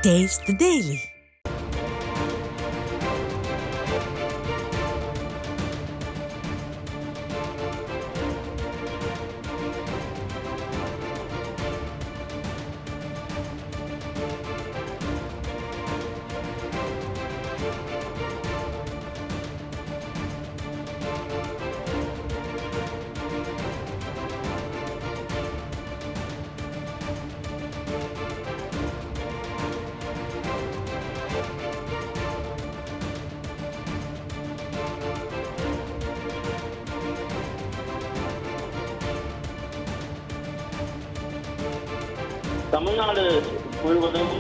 Taste the Daily. Tamil Nadu முழுவதும்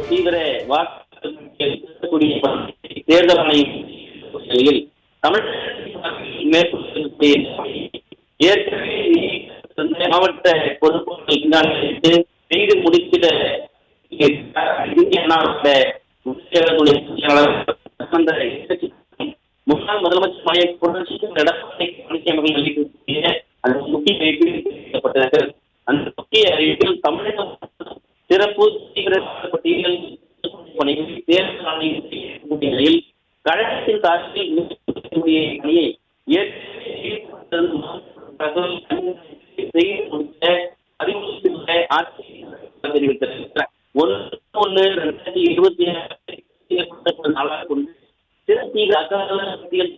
தீவிர வாக்குக்கூடிய தேர்தல் ஆணையம் ஏற்கனவே மாவட்ட பொதுப்பொருட்கள் செய்து முடித்திட முன்னாள் முதலமைச்சர் எடப்பாடி பழனிசாமி அந்த முக்கிய அந்த முக்கிய அறிவிப்பில் தமிழகம் சிறப்பு தீவிர பட்டியல் பணிகள் தேர்தல் ஆணையத்தின் நிலையில் கழகத்தின் சார்பில் பணியை தெரிவித்திருக்கிறார். 1/1/2026 நாளாக கொண்டு சிற தீவிர அகால பட்டியல்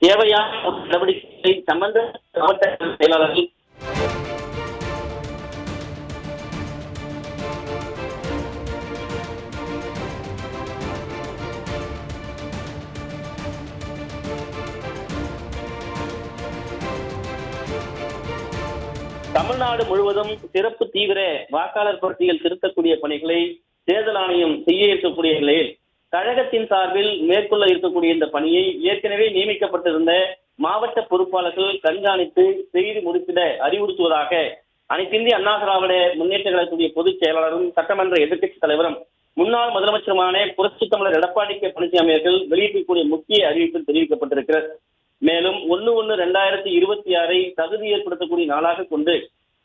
தேவையான நடவடிக்கைகளை சம்பந்தப்பட்ட மாவட்ட செயலாளர்கள் தமிழ்நாடு முழுவதும் சிறப்பு தீவிர வாக்காளர் பட்டியல் திருத்தக்கூடிய பணிகளை தேர்தல் ஆணையம் செய்ய இருக்கக்கூடிய நிலையில் கழகத்தின் சார்பில் மேற்கொள்ள இருக்கக்கூடிய இந்த பணியை ஏற்கனவே நியமிக்கப்பட்டிருந்த மாவட்ட பொறுப்பாளர்கள் கண்காணித்து செய்து முடித்திட அறிவுறுத்துவதாக அனைத்து இந்திய அண்ணா திராவிட முன்னேற்ற கழகத்துடைய பொதுச் செயலாளரும் சட்டமன்ற எதிர்க்கட்சித் தலைவரும் முன்னாள் முதலமைச்சருமான புரட்சித் தமிழர் எடப்பாடி பழனிசாமி அவர்கள் வெளியிட்டிருக்கக்கூடிய முக்கிய அறிவிப்பில் தெரிவிக்கப்பட்டிருக்கிறது. மேலும் 1/1/2026 தகுதி ஏற்படுத்தக்கூடிய நாளாக கொண்டு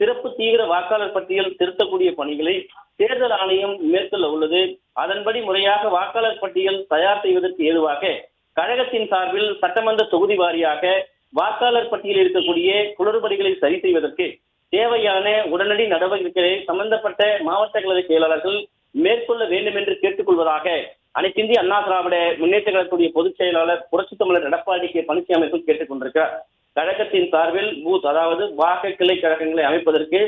சிறப்பு தீவிர வாக்காளர் பட்டியல் திருத்தக்கூடிய பணிகளை தேர்தல் ஆணையம் மேற்கொள்ள உள்ளது. அதன்படி முறையாக வாக்காளர் பட்டியல் தயார் செய்வதற்கு ஏதுவாக கழகத்தின் சார்பில் சட்டமன்ற தொகுதி வாரியாக வாக்காளர் பட்டியலில் இருக்கக்கூடிய குளறுபடிகளை சரி செய்வதற்கு தேவையான உடனடி நடவடிக்கைகளை சம்பந்தப்பட்ட மாவட்ட கழக செயலாளர்கள் மேற்கொள்ள வேண்டும் என்று கேட்டுக்கொள்வதாக அனைத்து இந்திய அண்ணா திராவிட முன்னேற்ற கழகத்துடைய பொதுச் செயலாளர் புரட்சித் தமிழர் எடப்பாடி பழனிசாமி அவர்கள் கேட்டுக் கொண்டிருக்கிறார். கழகத்தின் சார்பில் பூத் அதாவது வாக்கு கிளை கழகங்களை அமைப்பதற்கு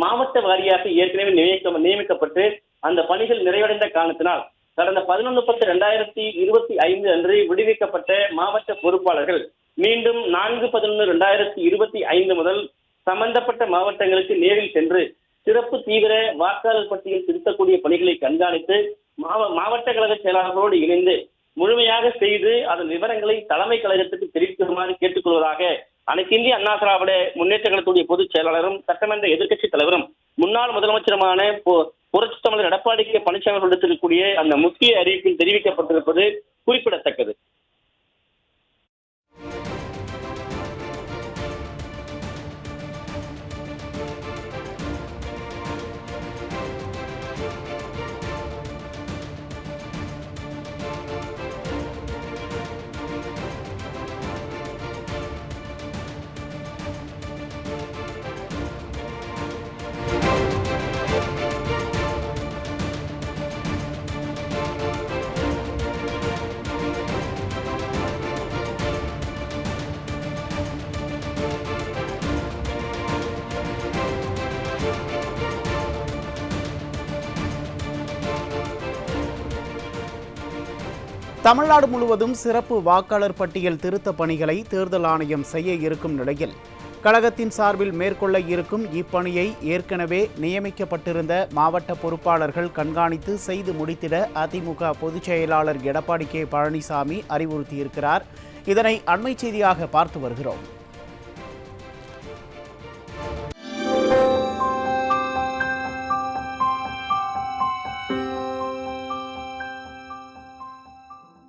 மாவட்ட வாரியாக ஏற்கனவே நியமிக்கப்பட்டு அந்த பணிகள் நிறைவடைந்த காரணத்தினால் கடந்த 11/10/2025 அன்று விடுவிக்கப்பட்ட மாவட்ட பொறுப்பாளர்கள் மீண்டும் 4/11/2025 முதல் சம்பந்தப்பட்ட மாவட்டங்களுக்கு நேரில் சென்று சிறப்பு தீவிர வாக்காளர் பட்டியல் திருத்தக்கூடிய பணிகளை கண்காணித்து மாவட்ட கழக செயலாளர்களோடு இணைந்து முழுமையாக செய்து அதன் விவரங்களை தலைமை கழகத்துக்கு தெரிவிக்குமாறு கேட்டுக்கொள்வதாக அனைத்து இந்திய அண்ணா திராவிட முன்னேற்ற கழகத்துடைய பொதுச் செயலாளரும் சட்டமன்ற எதிர்க்கட்சித் தலைவரும் முன்னாள் முதலமைச்சருமான புரட்சித் தமிழர் எடப்பாடி பழனிசாமி எடுத்திருக்கக்கூடிய அந்த முக்கிய அறிவிப்பில் தெரிவிக்கப்பட்டிருப்பது குறிப்பிடத்தக்கது. தமிழ்நாடு முழுவதும் சிறப்பு வாக்காளர் பட்டியல் திருத்த பணிகளை தேர்தல் ஆணையம் செய்ய இருக்கும் நிலையில் கழகத்தின் சார்பில் மேற்கொள்ள இருக்கும் இப்பணியை ஏற்கனவே நியமிக்கப்பட்டிருந்த மாவட்ட பொறுப்பாளர்கள் கண்காணித்து செய்து முடித்திட அதிமுக பொதுச் செயலாளர் எடப்பாடி பழனிசாமி அறிவுறுத்தியிருக்கிறார். இதனை அண்மை செய்தியாக பார்த்து வருகிறோம்.